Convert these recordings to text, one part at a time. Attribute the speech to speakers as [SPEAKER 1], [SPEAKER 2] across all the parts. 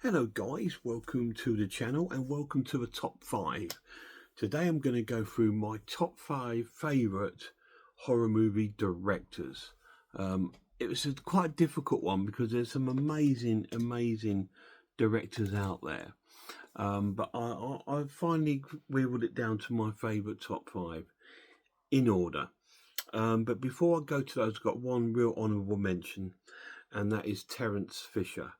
[SPEAKER 1] Hello guys, welcome to the channel and welcome to the top 5. Today I'm going to go through my top 5 favourite horror movie directors. It was quite a difficult one because there's some amazing directors out there. But I finally whittled it down to my favourite top 5 in order. But before I go to those, I've got one real honourable mention, and that is Terence Fisher.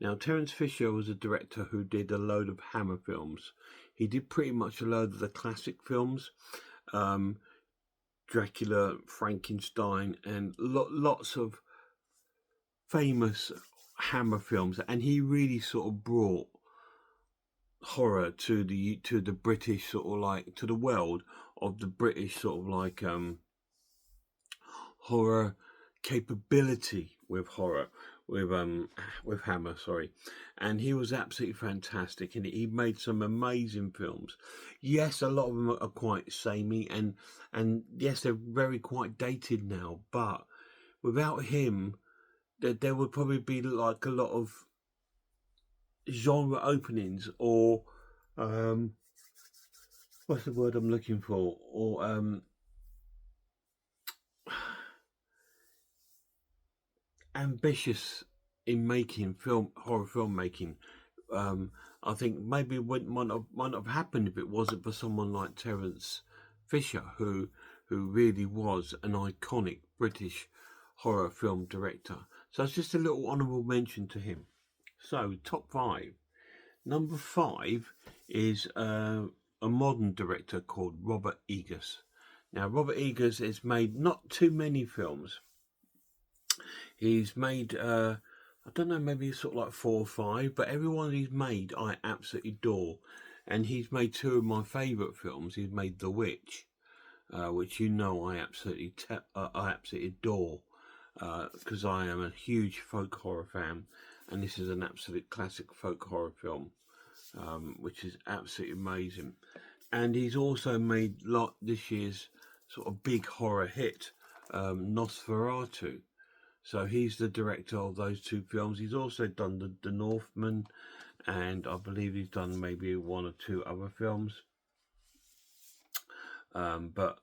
[SPEAKER 1] Now, Terence Fisher was a director who did a load of Hammer films. He did pretty much a load of the classic films, Dracula, Frankenstein, and lots of famous Hammer films. And he really sort of brought horror to the British to the world of the British horror capability with horror. With Hammer, sorry, and he was absolutely fantastic, and he made some amazing films. Yes, a lot of them are quite samey, and yes, they're very quite dated now. But without him, there would probably be like a lot of genre openings, or what's the word I'm looking for, or ambitious in making horror filmmaking. I think maybe it might not have happened if it wasn't for someone like Terence Fisher, who really was an iconic British horror film director. So it's just a little honourable mention to him. So top 5. Number 5 is a modern director called Robert Eggers. Now, Robert Eggers has made not too many films. He's made, I don't know, maybe sort of like 4 or 5, but every one he's made I absolutely adore. And he's made 2 of my favourite films. He's made The Witch, which I absolutely adore, because I am a huge folk horror fan, and this is an absolute classic folk horror film, which is absolutely amazing. And he's also made this year's sort of big horror hit, Nosferatu. So he's the director of those 2 films. He's also done the Northman, and I believe he's done maybe 1 or 2 other films. But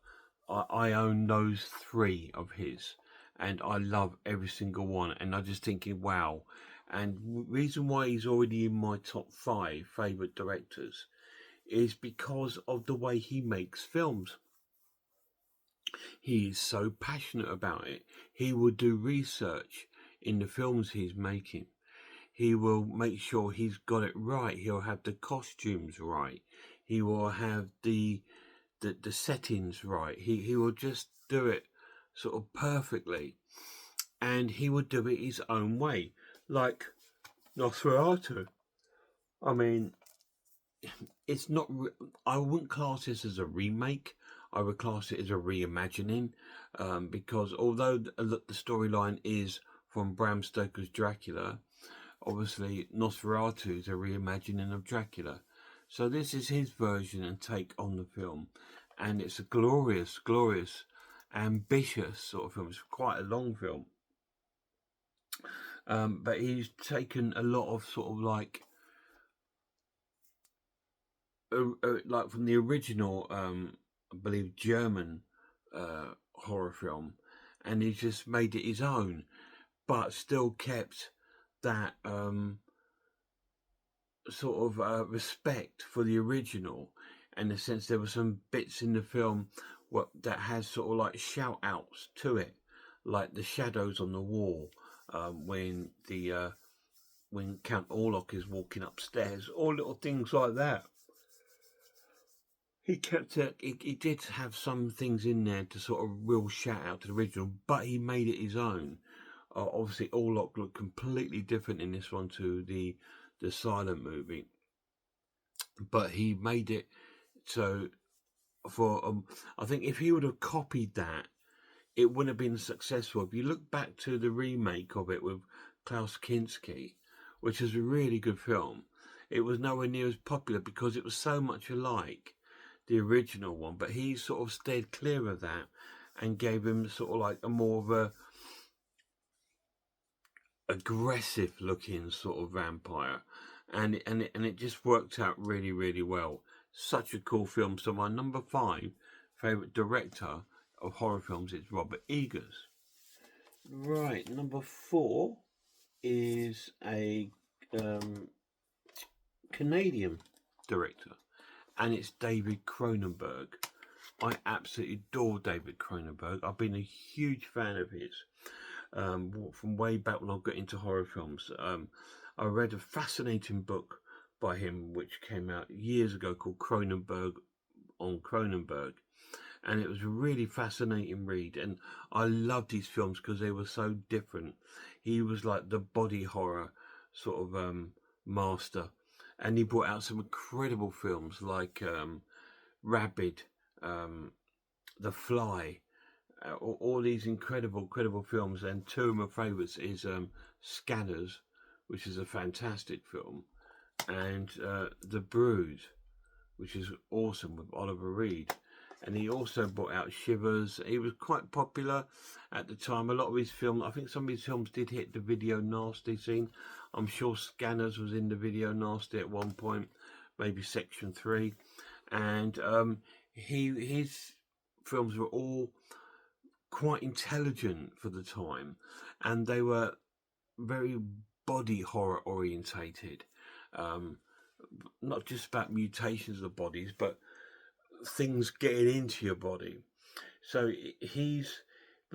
[SPEAKER 1] I own those 3 of his, and I love every single one. And I'm just thinking, wow. And reason why he's already in my top 5 favourite directors is because of the way he makes films. He is so passionate about it. He will do research in the films he's making. He will make sure he's got it right. He'll have the costumes right. He will have the settings right. He will just do it sort of perfectly, and he will do it his own way, like Nosferatu. I mean, it's not. I wouldn't class this as a remake. I would class it as a reimagining, because although the storyline is from Bram Stoker's Dracula, obviously Nosferatu is a reimagining of Dracula. So this is his version and take on the film, and it's a glorious, ambitious sort of film. It's quite a long film, but he's taken a lot of sort of like from the original, I believe, German horror film, and he's just made it his own, but still kept that sort of respect for the original, in the sense there were some bits in the film that has sort of like shout outs to it, like the shadows on the wall, when Count Orlok is walking upstairs, all little things like that. He kept it. He did have some things in there to sort of real shout out to the original, but he made it his own. Obviously, Orlok looked completely different in this one to the silent movie, but he made it so for. I think if he would have copied that, it wouldn't have been successful. If you look back to the remake of it with Klaus Kinski, which is a really good film, it was nowhere near as popular because it was so much alike the original one, but he sort of stayed clear of that and gave him sort of like a more of a aggressive looking sort of vampire, and it just worked out really, really well. Such a cool film. So my number 5 favorite director of horror films is Robert Eggers. Right, number 4 is a um, Canadian director, and it's David Cronenberg. I absolutely adore David Cronenberg. I've been a huge fan of his from way back when I got into horror films. I read a fascinating book by him which came out years ago called Cronenberg on Cronenberg, and it was a really fascinating read, and I loved his films because they were so different. He was like the body horror sort of master, and he brought out some incredible films like Rabid, The Fly, all these incredible films. And two of my favourites is Scanners, which is a fantastic film, and The Brood, which is awesome, with Oliver Reed. And he also brought out Shivers. He was quite popular at the time. A lot of his films, I think some of his films did hit the video nasty scene. I'm sure Scanners was in the video nasty at one point, maybe Section 3. And his films were all quite intelligent for the time, and they were very body horror orientated. Not just about mutations of the bodies, but things getting into your body. So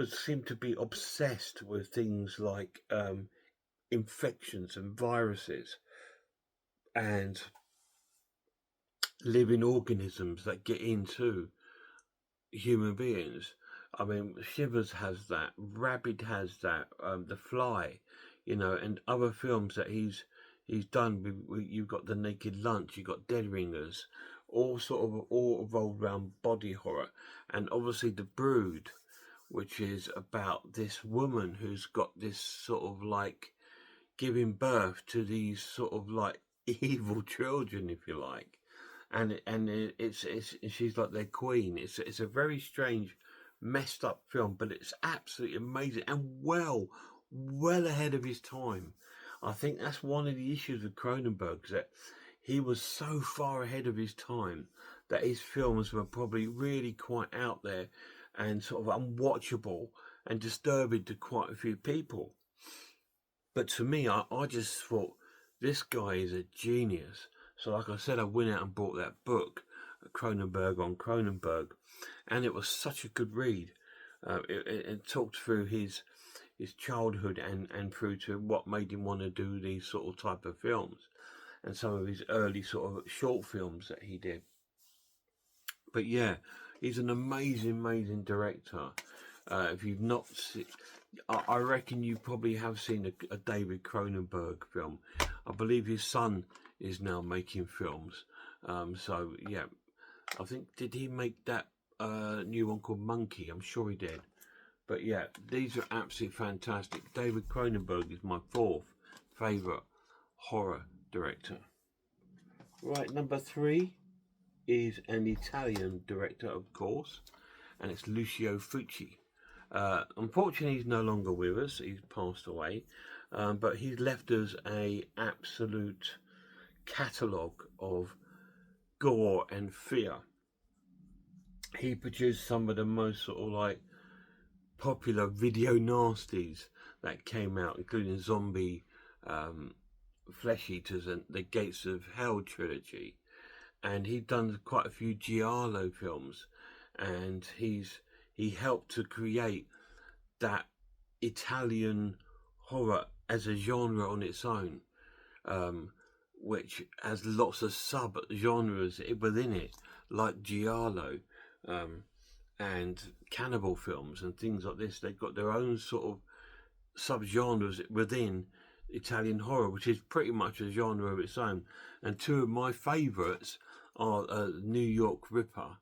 [SPEAKER 1] seemed to be obsessed with things like infections and viruses and living organisms that get into human beings. I mean, Shivers has that, Rabid has that, The Fly, and other films that he's done. You've got The Naked Lunch, you've got Dead Ringers, all revolved around body horror, and obviously The Brood, which is about this woman who's got this sort of like giving birth to these sort of like evil children, if you like, and it's she's like their queen. It's a very strange, messed up film, but it's absolutely amazing and well ahead of his time. I think that's one of the issues with Cronenberg, is that he was so far ahead of his time that his films were probably really quite out there and sort of unwatchable and disturbing to quite a few people. But to me, I just thought, this guy is a genius. So like I said, I went out and bought that book, Cronenberg on Cronenberg, and it was such a good read. It talked through his childhood and through to what made him want to do these sort of type of films, and some of his early sort of short films that he did. But yeah, he's an amazing director. If you've not seen, I reckon you probably have seen a David Cronenberg film. I believe his son is now making films. So yeah, I think, did he make that new one called Monkey? I'm sure he did. But yeah, these are absolutely fantastic. David Cronenberg is my 4th favourite horror director. Right, number 3 is an Italian director, of course, and it's Lucio Fulci. Unfortunately, he's no longer with us. He's passed away, but he's left us a absolute catalogue of gore and fear. He produced some of the most sort of like popular video nasties that came out, including Zombie, Flesh Eaters, and the Gates of Hell trilogy. And he'd done quite a few giallo films, and he helped to create that Italian horror as a genre on its own, which has lots of sub-genres within it, like giallo, and cannibal films and things like this. They've got their own sort of sub-genres within Italian horror, which is pretty much a genre of its own. And two of my favourites are New York Ripper,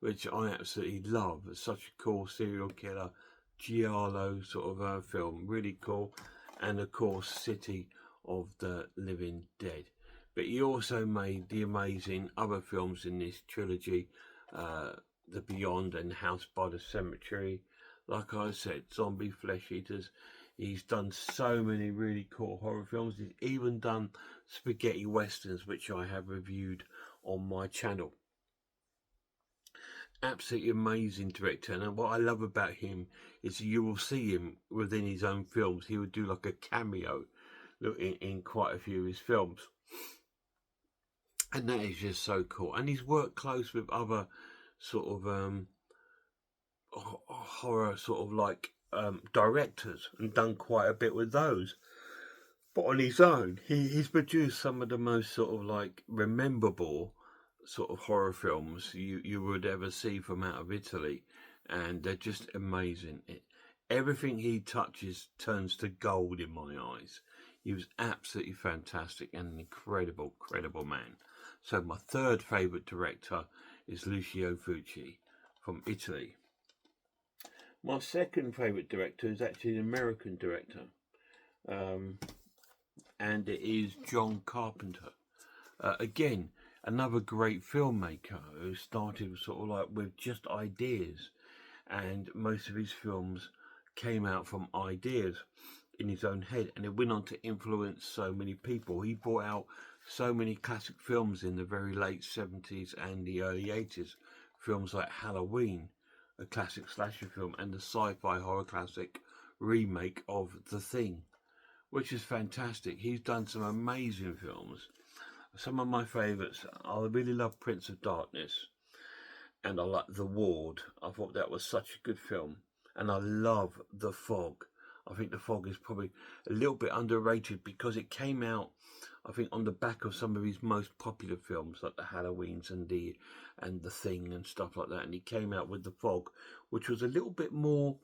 [SPEAKER 1] which I absolutely love. It's such a cool serial killer giallo sort of film, really cool. And of course, City of the Living Dead. But he also made the amazing other films in this trilogy, The Beyond and House by the Cemetery. Like I said, Zombie, Flesh Eaters. He's done so many really cool horror films. He's even done spaghetti westerns, which I have reviewed on my channel. Absolutely amazing director, and what I love about him is you will see him within his own films. He would do like a cameo in quite a few of his films, and that is just so cool. And he's worked close with other sort of horror sort of like directors and done quite a bit with those. But on his own, he's produced some of the most sort of like rememberable sort of horror films you would ever see from out of Italy, and they're just amazing. Everything he touches turns to gold in my eyes. He was absolutely fantastic and an incredible man. So my third favourite director is Lucio Fulci from Italy. My second favourite director is actually an American director, and it is John Carpenter. Again, another great filmmaker who started sort of like with just ideas, and most of his films came out from ideas in his own head, and it went on to influence so many people. He brought out so many classic films in the very late 70s and the early 80s, films like Halloween, a classic slasher film, and the sci-fi horror classic remake of The Thing, which is fantastic. He's done some amazing films. Some of my favourites, I really love Prince of Darkness, and I like The Ward. I thought that was such a good film, and I love The Fog. I think The Fog is probably a little bit underrated because it came out, I think, on the back of some of his most popular films, like the Halloweens and the Thing and stuff like that. And he came out with The Fog, which was a little bit more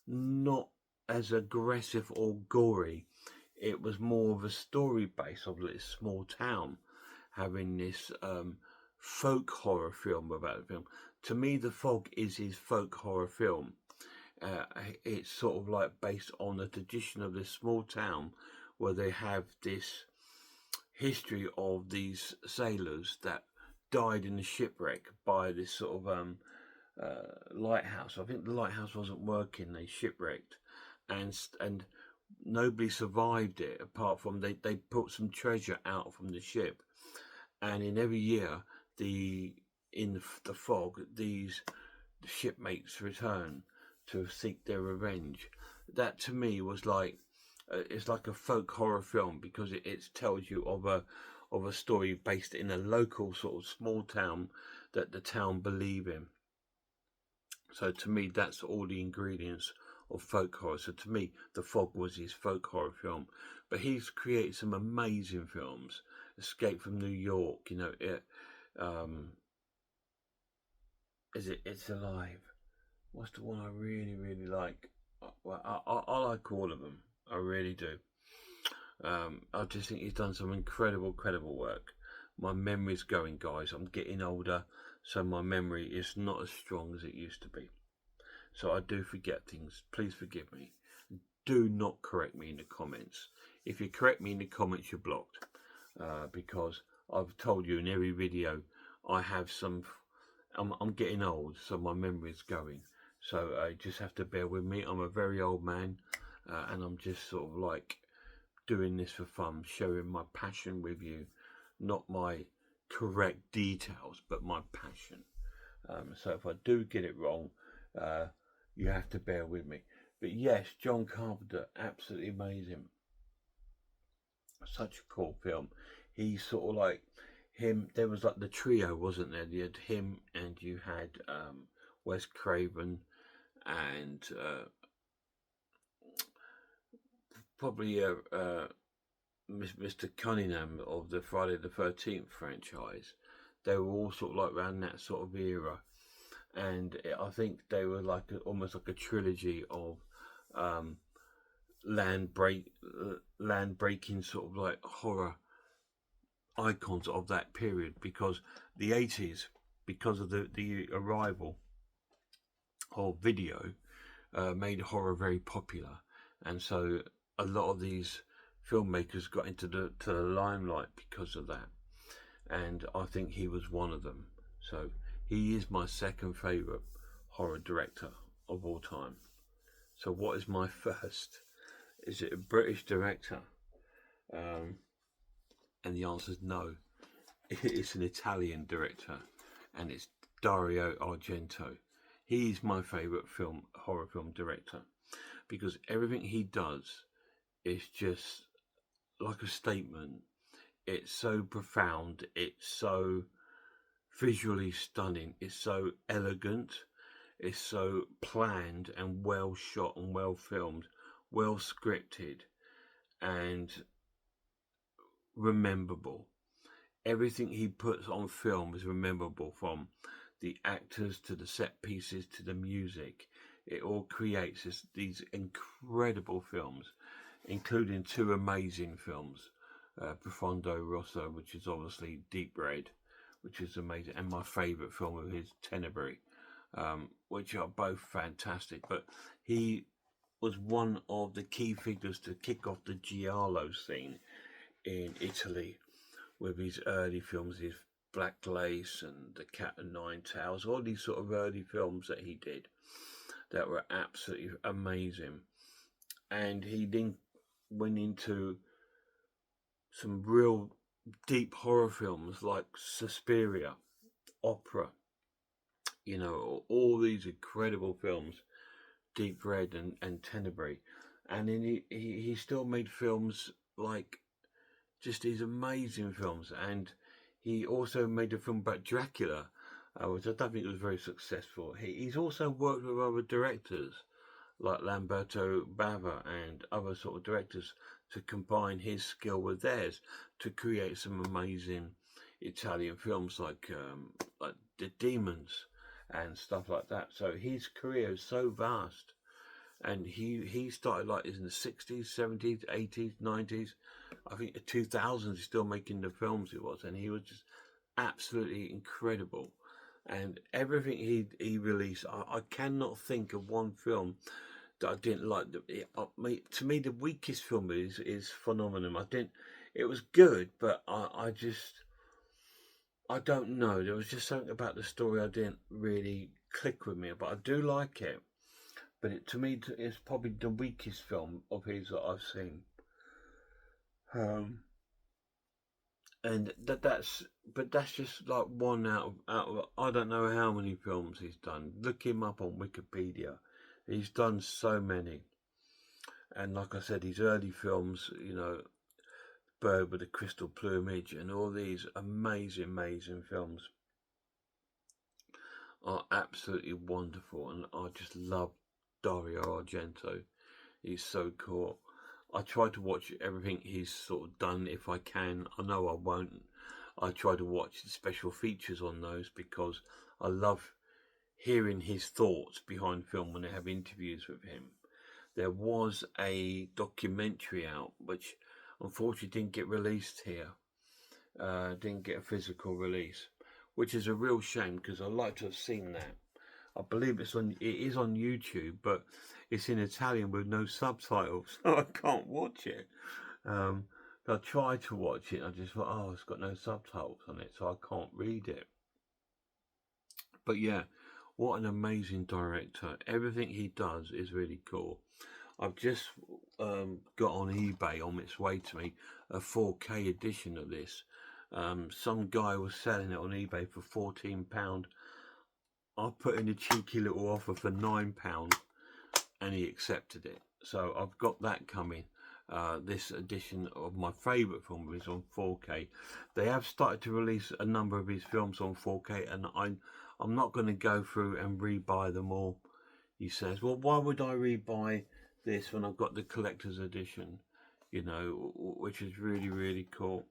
[SPEAKER 1] not as aggressive or gory. It was more of a story base of this small town having this folk horror film about the film. To me, The Fog is his folk horror film. It's sort of like based on the tradition of this small town where they have this history of these sailors that died in a shipwreck by this sort of lighthouse. I think the lighthouse wasn't working, they shipwrecked, and nobody survived it apart from they put some treasure out from the ship, and in every year in the fog these shipmates return to seek their revenge. That to me was like it's like a folk horror film because it tells you of a story based in a local sort of small town that the town believe in. So to me, that's all the ingredients of folk horror. So to me, The Fog was his folk horror film. But he's created some amazing films. Escape from New York, It's Alive. What's the one I really like? Well, I like all of them. I really do. I just think he's done some incredible work. My memory's going, guys. I'm getting older, so my memory is not as strong as it used to be. So I do forget things. Please forgive me. Do not correct me in the comments. If you correct me in the comments, you're blocked. Because I've told you in every video, I have some... I'm getting old, so my memory is going. So you just have to bear with me. I'm a very old man, and I'm just sort of like doing this for fun, sharing my passion with you, not my correct details, but my passion. So if I do get it wrong, you have to bear with me. But yes, John Carpenter, absolutely amazing. Such a cool film. He's sort of like him. There was like the trio, wasn't there? You had him, and you had Wes Craven, and probably Mr. Cunningham of the Friday the 13th franchise. They were all sort of like around that sort of era, and I think they were like almost like a trilogy of land breaking sort of like horror icons of that period, because the 80s, because of the arrival of video, made horror very popular, and so a lot of these filmmakers got into the limelight because of that, and I think he was one of them. So he is my second favourite horror director of all time. So what is my first? Is it a British director? Um, and the answer is no. It's an Italian director, and it's Dario Argento. He's my favourite horror film director, because everything he does is just like a statement. It's so profound. It's so visually stunning. It's so elegant. It's so planned and well shot and well filmed, well scripted, and rememberable. Everything he puts on film is rememberable, from the actors to the set pieces to the music. It all creates these incredible films, including two amazing films, Profondo Rosso, which is obviously Deep Red, which is amazing, and my favourite film of his, Tenebrae, which are both fantastic. But he was one of the key figures to kick off the giallo scene in Italy with his early films, his Black Lace and The Cat and Nine Tails, all these sort of early films that he did that were absolutely amazing. And he then went into some real deep horror films like Suspiria, Opera, all these incredible films, Deep Red and Tenebrae. And then he still made films like just these amazing films. And he also made a film about Dracula, which I don't think was very successful. He's also worked with other directors like Lamberto Bava and other sort of directors to combine his skill with theirs to create some amazing Italian films like The Demons and stuff like that. So his career is so vast, and he started like in the 60s, 70s, 80s, 90s. I think the 2000s he's still making the films he was, and he was just absolutely incredible. And everything he released, I cannot think of one film that I didn't like. To me, the weakest film is Phenomenon. I didn't. It was good, but I don't know. There was just something about the story I didn't really click with me. But I do like it. But to me, it's probably the weakest film of his that I've seen. Um, and that's just like one out of I don't know how many films he's done. Look him up on Wikipedia. He's done so many. And like I said, his early films, Bird with the Crystal Plumage and all these amazing, amazing films are absolutely wonderful. And I just love Dario Argento. He's so cool. I try to watch everything he's sort of done if I can. I know I won't. I try to watch the special features on those because I love hearing his thoughts behind film when they have interviews with him. There was a documentary out which unfortunately didn't get released here, didn't get a physical release, which is a real shame because I'd like to have seen that. I believe it is on YouTube, but it's in Italian with no subtitles, so I can't watch it. I tried to watch it, and I just thought, oh, it's got no subtitles on it, so I can't read it. But yeah, what an amazing director. Everything he does is really cool. I've just got on eBay on its way to me a 4K edition of this. Some guy was selling it on eBay for £14. I put in a cheeky little offer for £9 and he accepted it. So I've got that coming. This edition of my favourite film is on 4K. They have started to release a number of his films on 4K, and I'm not going to go through and rebuy them all. He says, well, why would I rebuy this when I've got the collector's edition, which is really, really cool.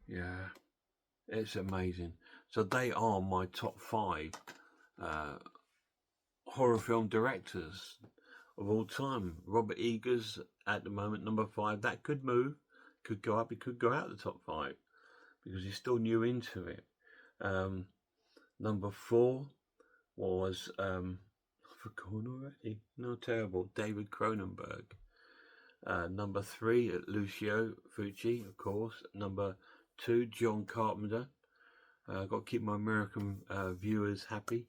[SPEAKER 1] Yeah, it's amazing. So they are my top 5 horror film directors of all time. Robert Eggers at the moment, number 5. That could move, could go up, it could go out the top 5 because he's still new into it. Number 4 was I've forgotten already. No, terrible. David Cronenberg. Number 3, Lucio Fulci, of course. Number 2, John Carpenter. Got to keep my American viewers happy.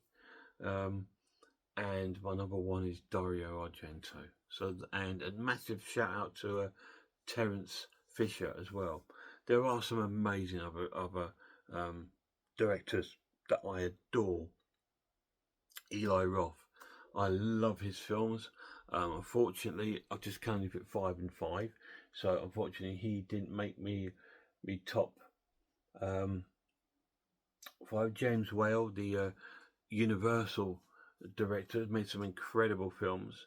[SPEAKER 1] and my number one is Dario Argento. So, and a massive shout out to Terence Fisher as well. There are some amazing other directors that I adore. Eli Roth, I love his films. Unfortunately, I just can only put 5 and 5. So unfortunately, he didn't make me top 5. James Whale, the Universal director, made some incredible films.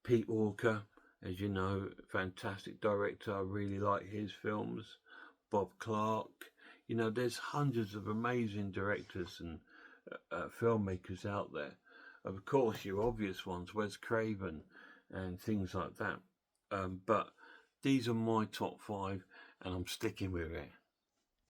[SPEAKER 1] Pete Walker, as you know, fantastic director. I really like his films. Bob Clark. You know, there's hundreds of amazing directors and filmmakers out there. Of course, your obvious ones, Wes Craven and things like that. But these are my top 5, and I'm sticking with it.